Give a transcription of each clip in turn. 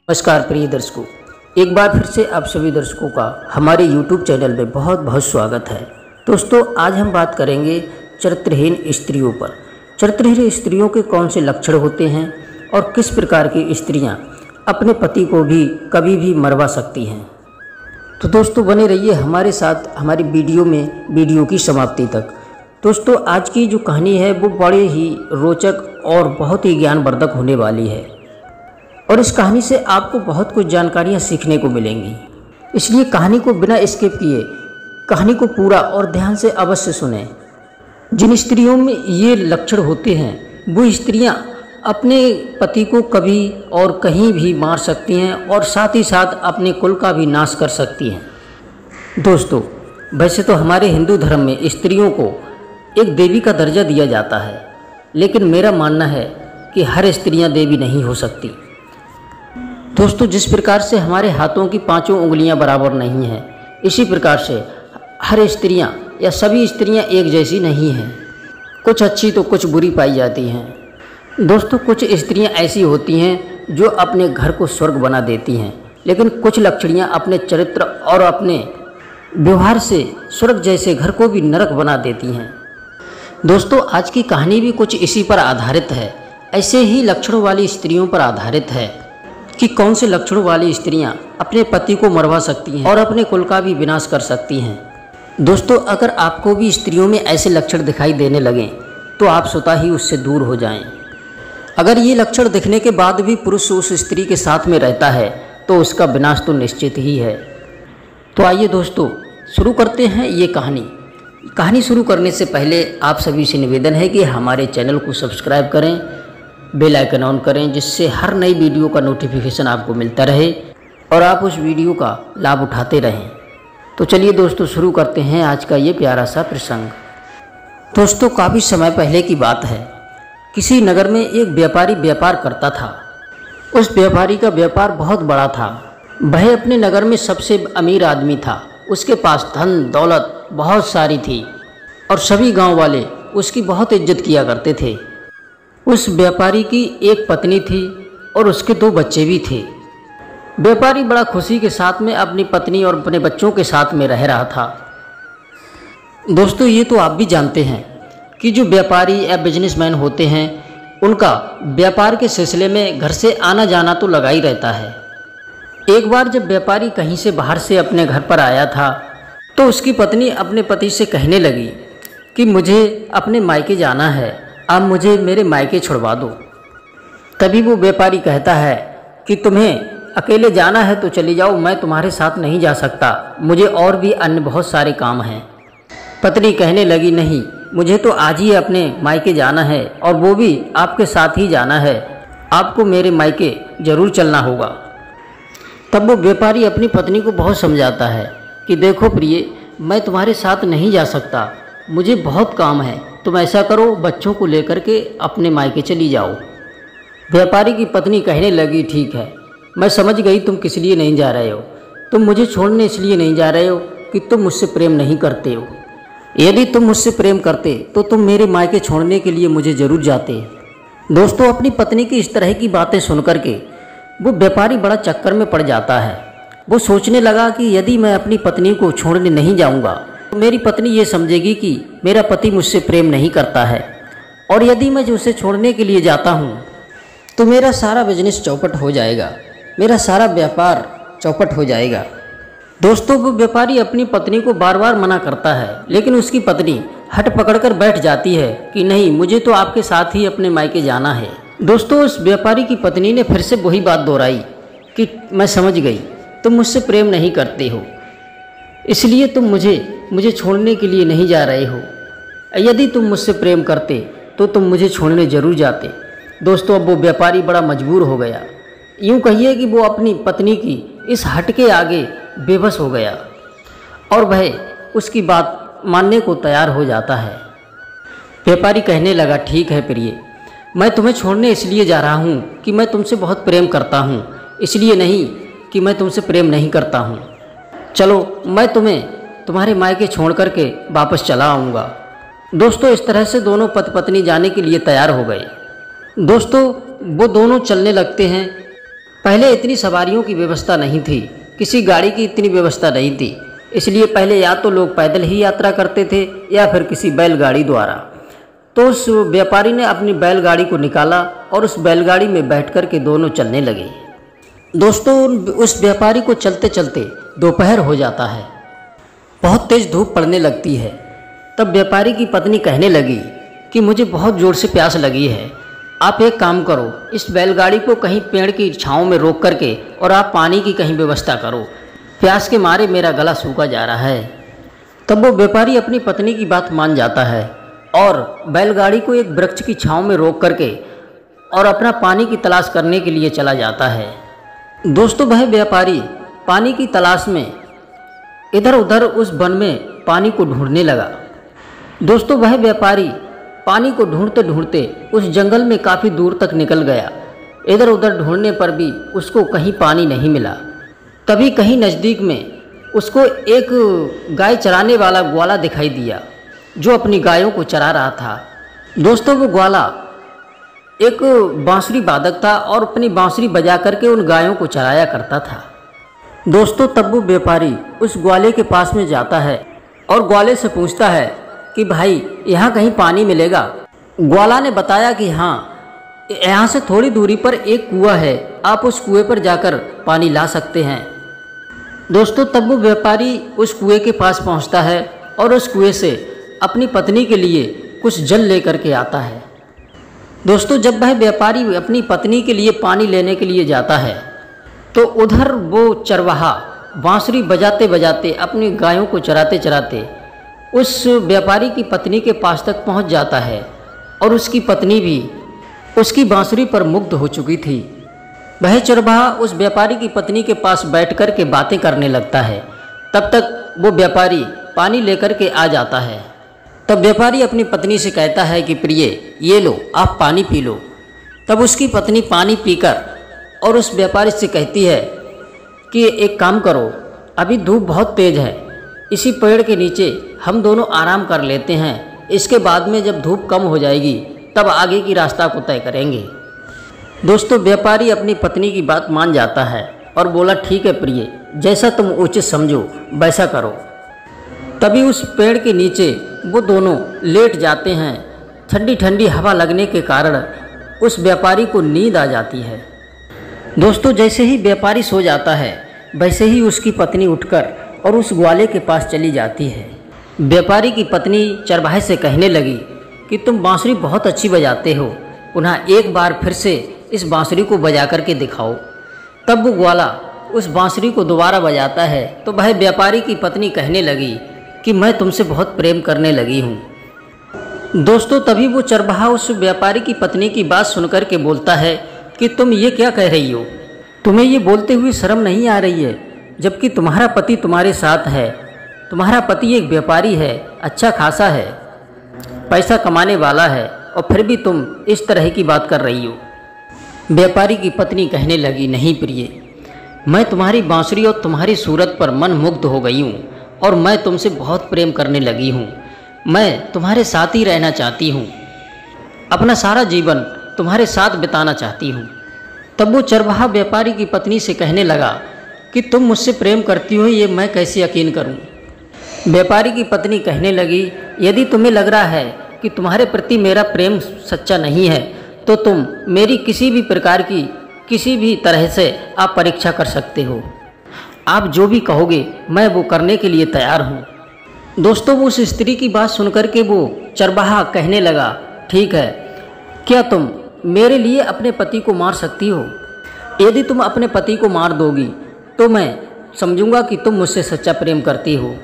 नमस्कार प्रिय दर्शकों, एक बार फिर से आप सभी दर्शकों का हमारे YouTube चैनल में बहुत बहुत स्वागत है। दोस्तों, आज हम बात करेंगे चरित्रहीन स्त्रियों पर। चरित्रहीन स्त्रियों के कौन से लक्षण होते हैं और किस प्रकार की स्त्रियां अपने पति को भी कभी भी मरवा सकती हैं। तो दोस्तों, बने रहिए हमारे साथ हमारी वीडियो की समाप्ति तक। दोस्तों, आज की जो कहानी है वो बड़े ही रोचक और बहुत ही ज्ञानवर्धक होने वाली है और इस कहानी से आपको बहुत कुछ जानकारियाँ सीखने को मिलेंगी। इसलिए कहानी को बिना स्किप किए कहानी को पूरा और ध्यान से अवश्य सुनें। जिन स्त्रियों में ये लक्षण होते हैं वो स्त्रियां अपने पति को कभी और कहीं भी मार सकती हैं और साथ ही साथ अपने कुल का भी नाश कर सकती हैं। दोस्तों, वैसे तो हमारे हिंदू धर्म में स्त्रियों को एक देवी का दर्जा दिया जाता है, लेकिन मेरा मानना है कि हर स्त्रियां देवी नहीं हो सकती। दोस्तों, जिस प्रकार से हमारे हाथों की पांचों उंगलियां बराबर नहीं हैं, इसी प्रकार से हर स्त्रियां या सभी स्त्रियां एक जैसी नहीं हैं। कुछ अच्छी तो कुछ बुरी पाई जाती हैं। दोस्तों, कुछ स्त्रियां ऐसी होती हैं जो अपने घर को स्वर्ग बना देती हैं, लेकिन कुछ लक्षणियां अपने चरित्र और अपने व्यवहार से स्वर्ग जैसे घर को भी नरक बना देती हैं। दोस्तों, आज की कहानी भी कुछ इसी पर आधारित है, ऐसे ही लक्षणों वाली स्त्रियों पर आधारित है कि कौन से लक्षणों वाली स्त्रियां अपने पति को मरवा सकती हैं और अपने कुल का भी विनाश कर सकती हैं। दोस्तों, अगर आपको भी स्त्रियों में ऐसे लक्षण दिखाई देने लगें तो आप स्वतः ही उससे दूर हो जाएं। अगर ये लक्षण दिखने के बाद भी पुरुष उस स्त्री के साथ में रहता है तो उसका विनाश तो निश्चित ही है। तो आइए दोस्तों, शुरू करते हैं ये कहानी शुरू करने से पहले आप सभी से निवेदन है कि हमारे चैनल को सब्सक्राइब करें, बेल आइकन ऑन करें, जिससे हर नई वीडियो का नोटिफिकेशन आपको मिलता रहे और आप उस वीडियो का लाभ उठाते रहें। तो चलिए दोस्तों, शुरू करते हैं आज का ये प्यारा सा प्रसंग। दोस्तों, काफ़ी समय पहले की बात है। किसी नगर में एक व्यापारी व्यापार करता था। उस व्यापारी का व्यापार बहुत बड़ा था। वह अपने नगर में सबसे अमीर आदमी था। उसके पास धन दौलत बहुत सारी थी और सभी गांव वाले उसकी बहुत इज्जत किया करते थे। उस व्यापारी की एक पत्नी थी और उसके 2 बच्चे भी थे। व्यापारी बड़ा खुशी के साथ में अपनी पत्नी और अपने बच्चों के साथ में रह रहा था। दोस्तों, ये तो आप भी जानते हैं कि जो व्यापारी या बिजनेसमैन होते हैं उनका व्यापार के सिलसिले में घर से आना जाना तो लगा ही रहता है। एक बार जब व्यापारी कहीं से बाहर से अपने घर पर आया था तो उसकी पत्नी अपने पति से कहने लगी कि मुझे अपने मायके जाना है, आप मुझे मेरे मायके छुड़वा दो। तभी वो व्यापारी कहता है कि तुम्हें अकेले जाना है तो चली जाओ, मैं तुम्हारे साथ नहीं जा सकता, मुझे और भी अन्य बहुत सारे काम हैं। पत्नी कहने लगी, नहीं, मुझे तो आज ही अपने मायके जाना है और वो भी आपके साथ ही जाना है, आपको मेरे मायके जरूर चलना होगा। तब वो व्यापारी अपनी पत्नी को बहुत समझाता है कि देखो प्रिय, मैं तुम्हारे साथ नहीं जा सकता, मुझे बहुत काम है, तुम ऐसा करो, बच्चों को लेकर के अपने मायके चली जाओ। व्यापारी की पत्नी कहने लगी, ठीक है, मैं समझ गई तुम किस लिए नहीं जा रहे हो। तुम मुझे छोड़ने इसलिए नहीं जा रहे हो कि तुम मुझसे प्रेम नहीं करते हो। यदि तुम मुझसे प्रेम करते तो तुम मेरे मायके छोड़ने के लिए मुझे जरूर जाते। दोस्तों, अपनी पत्नी की इस तरह की बातें सुनकर के वो व्यापारी बड़ा चक्कर में पड़ जाता है। वो सोचने लगा कि यदि मैं अपनी पत्नी को छोड़ने नहीं जाऊंगा तो मेरी पत्नी ये समझेगी कि मेरा पति मुझसे प्रेम नहीं करता है, और यदि मैं उसे छोड़ने के लिए जाता हूँ तो मेरा सारा बिजनेस चौपट हो जाएगा, मेरा सारा व्यापार चौपट हो जाएगा। दोस्तों, वो व्यापारी अपनी पत्नी को बार बार मना करता है, लेकिन उसकी पत्नी हट पकड़कर बैठ जाती है कि नहीं, मुझे तो आपके साथ ही अपने मायके जाना है। दोस्तों, उस व्यापारी की पत्नी ने फिर से वही बात दोहराई कि मैं समझ गई, तुम मुझसे प्रेम नहीं करते हो, इसलिए तुम मुझे छोड़ने के लिए नहीं जा रहे हो। यदि तुम मुझसे प्रेम करते तो तुम मुझे छोड़ने जरूर जाते। दोस्तों, अब वो व्यापारी बड़ा मजबूर हो गया। यूँ कहिए कि वो अपनी पत्नी की इस हट के आगे बेबस हो गया और वह उसकी बात मानने को तैयार हो जाता है। व्यापारी कहने लगा, ठीक है प्रिय, मैं तुम्हें छोड़ने इसलिए जा रहा हूँ कि मैं तुमसे बहुत प्रेम करता हूँ, इसलिए नहीं कि मैं तुमसे प्रेम नहीं करता हूँ। चलो, मैं तुम्हें तुम्हारे मायके छोड़ करके वापस चला आऊँगा। दोस्तों, इस तरह से दोनों पति पत्नी जाने के लिए तैयार हो गए। दोस्तों, वो दोनों चलने लगते हैं पहले इतनी सवारियों की व्यवस्था नहीं थी, किसी गाड़ी की इतनी व्यवस्था नहीं थी, इसलिए पहले या तो लोग पैदल ही यात्रा करते थे या फिर किसी बैलगाड़ी द्वारा। तो उस व्यापारी ने अपनी बैलगाड़ी को निकाला और उस बैलगाड़ी में बैठ कर के दोनों चलने लगे। दोस्तों, उस व्यापारी को चलते चलते दोपहर हो जाता है, बहुत तेज़ धूप पड़ने लगती है। तब व्यापारी की पत्नी कहने लगी कि मुझे बहुत ज़ोर से प्यास लगी है, आप एक काम करो, इस बैलगाड़ी को कहीं पेड़ की छांव में रोक करके और आप पानी की कहीं व्यवस्था करो, प्यास के मारे मेरा गला सूखा जा रहा है। तब वो व्यापारी अपनी पत्नी की बात मान जाता है और बैलगाड़ी को एक वृक्ष की छांव में रोक करके और अपना पानी की तलाश करने के लिए चला जाता है। दोस्तों, वह व्यापारी पानी की तलाश में इधर उधर उस वन में पानी को ढूंढने लगा। दोस्तों, वह व्यापारी पानी को ढूंढते ढूंढते उस जंगल में काफ़ी दूर तक निकल गया। इधर उधर ढूंढने पर भी उसको कहीं पानी नहीं मिला। तभी कहीं नज़दीक में उसको एक गाय चराने वाला ग्वाला दिखाई दिया जो अपनी गायों को चरा रहा था। दोस्तों, वो ग्वाला एक बांसुरी वादक था और अपनी बांसुरी बजा करके उन गायों को चराया करता था। दोस्तों, तब वो व्यापारी उस ग्वाले के पास में जाता है और ग्वाले से पूछता है कि भाई, यहाँ कहीं पानी मिलेगा? ग्वाला ने बताया कि हाँ, यहाँ से थोड़ी दूरी पर एक कुआं है, आप उस कुएं पर जाकर पानी ला सकते हैं। दोस्तों, तब वो व्यापारी उस कुएं के पास पहुँचता है और उस कुएं से अपनी पत्नी के लिए कुछ जल लेकर के आता है। दोस्तों, जब वह व्यापारी अपनी पत्नी के लिए पानी लेने के लिए जाता है तो उधर वो चरवाहा बांसुरी बजाते बजाते अपनी गायों को चराते चराते उस व्यापारी की पत्नी के पास तक पहुंच जाता है और उसकी पत्नी भी उसकी बांसुरी पर मुग्ध हो चुकी थी। वह चरवाहा उस व्यापारी की पत्नी के पास बैठ कर के बातें करने लगता है। तब तक वो व्यापारी पानी लेकर के आ जाता है। तब व्यापारी अपनी पत्नी से कहता है कि प्रिय, ये लो, आप पानी पी लो। तब उसकी पत्नी पानी पीकर और उस व्यापारी से कहती है कि एक काम करो, अभी धूप बहुत तेज़ है, इसी पेड़ के नीचे हम दोनों आराम कर लेते हैं, इसके बाद में जब धूप कम हो जाएगी तब आगे की रास्ता को तय करेंगे। दोस्तों, व्यापारी अपनी पत्नी की बात मान जाता है और बोला ठीक है प्रिय, जैसा तुम उचित समझो वैसा करो। तभी उस पेड़ के नीचे वो दोनों लेट जाते हैं। ठंडी ठंडी हवा लगने के कारण उस व्यापारी को नींद आ जाती है। दोस्तों, जैसे ही व्यापारी सो जाता है वैसे ही उसकी पत्नी उठकर और उस ग्वाले के पास चली जाती है। व्यापारी की पत्नी चरवाहे से कहने लगी कि तुम बांसुरी बहुत अच्छी बजाते हो, पुनः एक बार फिर से इस बांसुरी को बजा करके दिखाओ। तब वो ग्वाला उस बांसुरी को दोबारा बजाता है तो वह व्यापारी की पत्नी कहने लगी कि मैं तुमसे बहुत प्रेम करने लगी हूँ। दोस्तों, तभी वो चरवाहा उस व्यापारी की पत्नी की बात सुनकर के बोलता है कि तुम ये क्या कह रही हो? तुम्हें ये बोलते हुए शर्म नहीं आ रही है? जबकि तुम्हारा पति तुम्हारे साथ है, तुम्हारा पति एक व्यापारी है, अच्छा खासा है, पैसा कमाने वाला है, और फिर भी तुम इस तरह की बात कर रही हो। व्यापारी की पत्नी कहने लगी, नहीं प्रिय, मैं तुम्हारी बांसुरी और तुम्हारी सूरत पर मन मुग्ध हो गई हूँ और मैं तुमसे बहुत प्रेम करने लगी हूँ। मैं तुम्हारे साथ ही रहना चाहती हूँ, अपना सारा जीवन तुम्हारे साथ बिताना चाहती हूँ। तब वो चरवाहा व्यापारी की पत्नी से कहने लगा कि तुम मुझसे प्रेम करती हो, ये मैं कैसे यकीन करूं? व्यापारी की पत्नी कहने लगी, यदि तुम्हें लग रहा है कि तुम्हारे प्रति मेरा प्रेम सच्चा नहीं है तो तुम मेरी किसी भी प्रकार की किसी भी तरह से आप परीक्षा कर सकते हो। आप जो भी कहोगे मैं वो करने के लिए तैयार हूँ। दोस्तों, वो उस स्त्री की बात सुनकर के वो चरवाहा कहने लगा, ठीक है, क्या तुम मेरे लिए अपने पति को मार सकती हो? यदि तुम अपने पति को मार दोगी तो मैं समझूंगा कि तुम मुझसे सच्चा प्रेम करती हो।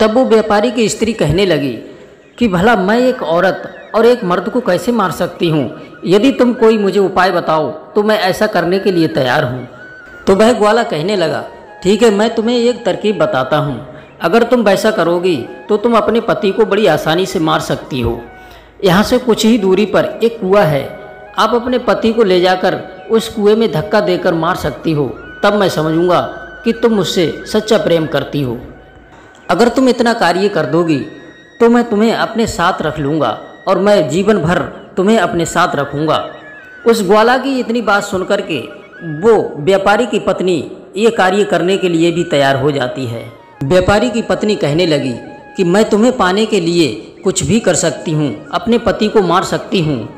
तब वो व्यापारी की स्त्री कहने लगी कि भला मैं एक औरत और एक मर्द को कैसे मार सकती हूँ? यदि तुम कोई मुझे उपाय बताओ तो मैं ऐसा करने के लिए तैयार हूँ। तो वह ग्वाला कहने लगा, ठीक है, मैं तुम्हें एक तरकीब बताता हूँ, अगर तुम वैसा करोगी तो तुम अपने पति को बड़ी आसानी से मार सकती हो। यहाँ से कुछ ही दूरी पर एक कुआं है, आप अपने पति को ले जाकर उस कुएं में धक्का देकर मार सकती हो, तब मैं समझूंगा कि तुम मुझसे सच्चा प्रेम करती हो। अगर तुम इतना कार्य कर दोगी तो मैं तुम्हें अपने साथ रख लूँगा और मैं जीवन भर तुम्हें अपने साथ रखूँगा। उस ग्वाला की इतनी बात सुनकर के वो व्यापारी की पत्नी ये कार्य करने के लिए भी तैयार हो जाती है। व्यापारी की पत्नी कहने लगी कि मैं तुम्हें पाने के लिए कुछ भी कर सकती हूँ, अपने पति को मार सकती हूँ,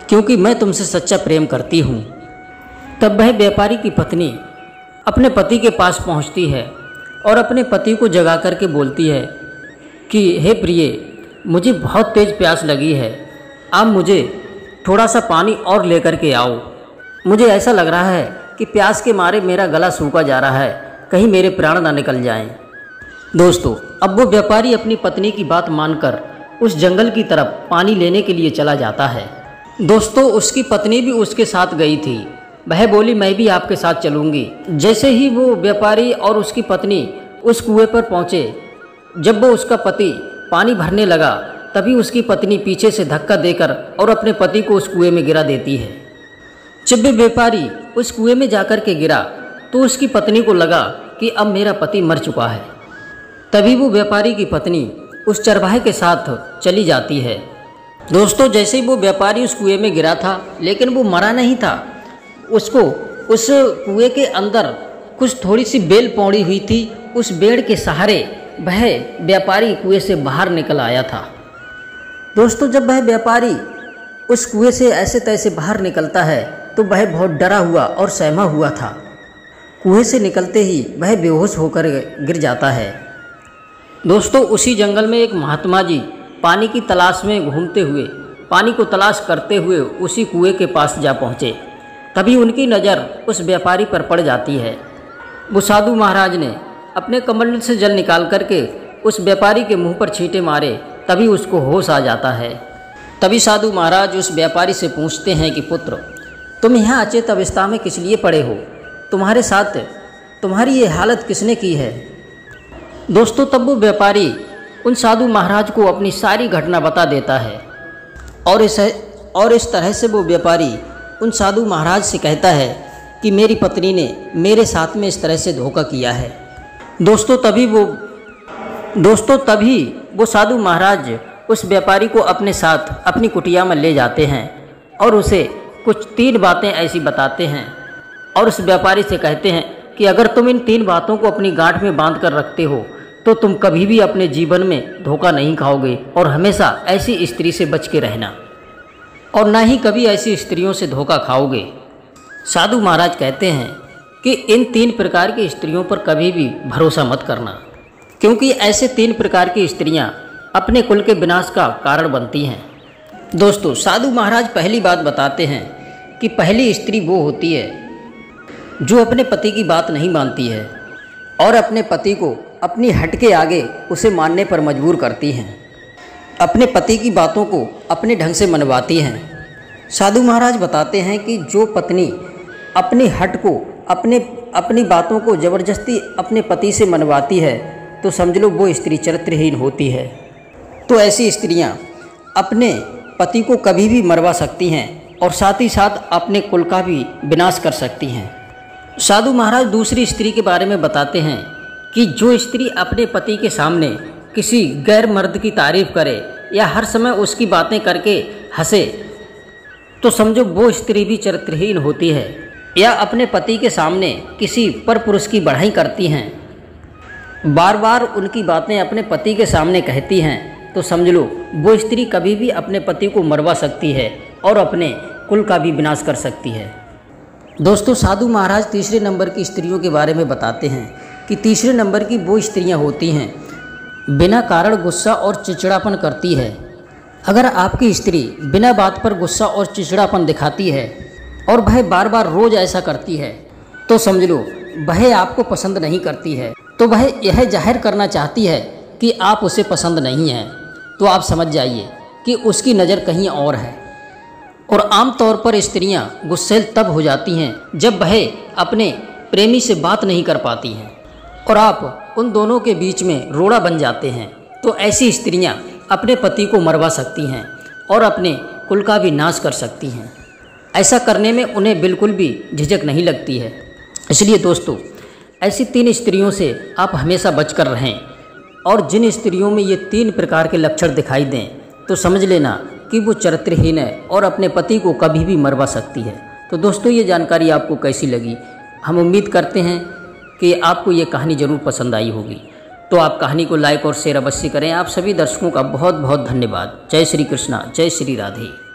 क्योंकि मैं तुमसे सच्चा प्रेम करती हूँ। तब वह व्यापारी की पत्नी अपने पति के पास पहुँचती है और अपने पति को जगा करके बोलती है कि हे प्रिय, मुझे बहुत तेज़ प्यास लगी है, आप मुझे थोड़ा सा पानी और लेकर के आओ। मुझे ऐसा लग रहा है कि प्यास के मारे मेरा गला सूखा जा रहा है, कहीं मेरे प्राण ना निकल जाएं। दोस्तों, अब वो व्यापारी अपनी पत्नी की बात मानकर उस जंगल की तरफ पानी लेने के लिए चला जाता है। दोस्तों, उसकी पत्नी भी उसके साथ गई थी। वह बोली मैं भी आपके साथ चलूँगी। जैसे ही वो व्यापारी और उसकी पत्नी उस कुएं पर पहुँचे, जब वो उसका पति पानी भरने लगा, तभी उसकी पत्नी पीछे से धक्का देकर और अपने पति को उस कुएं में गिरा देती है। जब भी व्यापारी उस कुएं में जाकर के गिरा तो उसकी पत्नी को लगा कि अब मेरा पति मर चुका है। तभी वो व्यापारी की पत्नी उस चरवाहे के साथ चली जाती है। दोस्तों, जैसे ही वो व्यापारी उस कुएं में गिरा था, लेकिन वो मरा नहीं था। उसको उस कुएं के अंदर कुछ थोड़ी सी बेल पौड़ी हुई थी। उस बेड़ के सहारे वह व्यापारी कुएं से बाहर निकल आया था। दोस्तों, जब वह व्यापारी उस कुएं से ऐसे तैसे बाहर निकलता है तो वह बहुत डरा हुआ और सहमा हुआ था। कुएं से निकलते ही वह बेहोश होकर गिर जाता है। दोस्तों, उसी जंगल में एक महात्मा जी पानी की तलाश में घूमते हुए, पानी को तलाश करते हुए उसी कुएं के पास जा पहुँचे। तभी उनकी नज़र उस व्यापारी पर पड़ जाती है। वो साधु महाराज ने अपने कमंडल से जल निकाल करके उस व्यापारी के मुंह पर छींटे मारे, तभी उसको होश आ जाता है। तभी साधु महाराज उस व्यापारी से पूछते हैं कि पुत्र, तुम यहाँ अचेत अवस्था में किस लिए पड़े हो? तुम्हारे साथ तुम्हारी ये हालत किसने की है? दोस्तों, तब वो व्यापारी उन साधु महाराज को अपनी सारी घटना बता देता है और इस तरह से वो व्यापारी उन साधु महाराज से कहता है कि मेरी पत्नी ने मेरे साथ में इस तरह से धोखा किया है। दोस्तों, तभी वो साधु महाराज उस व्यापारी को अपने साथ अपनी कुटिया में ले जाते हैं और उसे कुछ 3 बातें ऐसी बताते हैं और उस व्यापारी से कहते हैं कि अगर तुम इन 3 बातों को अपनी गांठ में बांध कर रखते हो तो तुम कभी भी अपने जीवन में धोखा नहीं खाओगे और हमेशा ऐसी स्त्री से बच के रहना और ना ही कभी ऐसी स्त्रियों से धोखा खाओगे। साधु महाराज कहते हैं कि इन 3 प्रकार की स्त्रियों पर कभी भी भरोसा मत करना, क्योंकि ऐसे 3 प्रकार की स्त्रियां अपने कुल के विनाश का कारण बनती हैं। दोस्तों, साधु महाराज पहली बात बताते हैं कि पहली स्त्री वो होती है जो अपने पति की बात नहीं मानती है और अपने पति को अपनी हट के आगे उसे मानने पर मजबूर करती हैं, अपने पति की बातों को अपने ढंग से मनवाती हैं। साधु महाराज बताते हैं कि जो पत्नी अपनी हट को अपनी बातों को ज़बरदस्ती अपने पति से मनवाती है तो समझ लो वो स्त्री चरित्रहीन होती है। तो ऐसी स्त्रियां अपने पति को कभी भी मरवा सकती हैं और साथ ही साथ अपने कुल का भी विनाश कर सकती हैं। साधु महाराज दूसरी स्त्री के बारे में बताते हैं कि जो स्त्री अपने पति के सामने किसी गैर मर्द की तारीफ करे या हर समय उसकी बातें करके हंसे तो समझो वो स्त्री भी चरित्रहीन होती है, या अपने पति के सामने किसी पर पुरुष की बढ़ाई करती हैं, बार बार उनकी बातें अपने पति के सामने कहती हैं, तो समझ लो वो स्त्री कभी भी अपने पति को मरवा सकती है और अपने कुल का भी विनाश कर सकती है। दोस्तों, साधु महाराज तीसरे नंबर की स्त्रियों के बारे में बताते हैं कि तीसरे नंबर की वो स्त्रियां होती हैं बिना कारण गुस्सा और चिड़चिड़ापन करती है। अगर आपकी स्त्री बिना बात पर गुस्सा और चिड़चिड़ापन दिखाती है और वह बार बार रोज ऐसा करती है तो समझ लो वह आपको पसंद नहीं करती है, तो वह यह जाहिर करना चाहती है कि आप उसे पसंद नहीं हैं। तो आप समझ जाइए कि उसकी नज़र कहीं और है। और आमतौर पर स्त्रियां गुस्सैल तब हो जाती हैं जब वह अपने प्रेमी से बात नहीं कर पाती हैं और आप उन दोनों के बीच में रोड़ा बन जाते हैं। तो ऐसी स्त्रियां अपने पति को मरवा सकती हैं और अपने कुल का भी नाश कर सकती हैं। ऐसा करने में उन्हें बिल्कुल भी झिझक नहीं लगती है। इसलिए दोस्तों, ऐसी 3 स्त्रियों से आप हमेशा बचकर रहें और जिन स्त्रियों में ये 3 प्रकार के लक्षण दिखाई दें तो समझ लेना कि वो चरित्रहीन है और अपने पति को कभी भी मरवा सकती है। तो दोस्तों ये जानकारी आपको कैसी लगी? हम उम्मीद करते हैं कि आपको ये कहानी ज़रूर पसंद आई होगी। तो आप कहानी को लाइक और शेयर अवश्य करें। आप सभी दर्शकों का बहुत बहुत धन्यवाद। जय श्री कृष्णा, जय श्री राधे।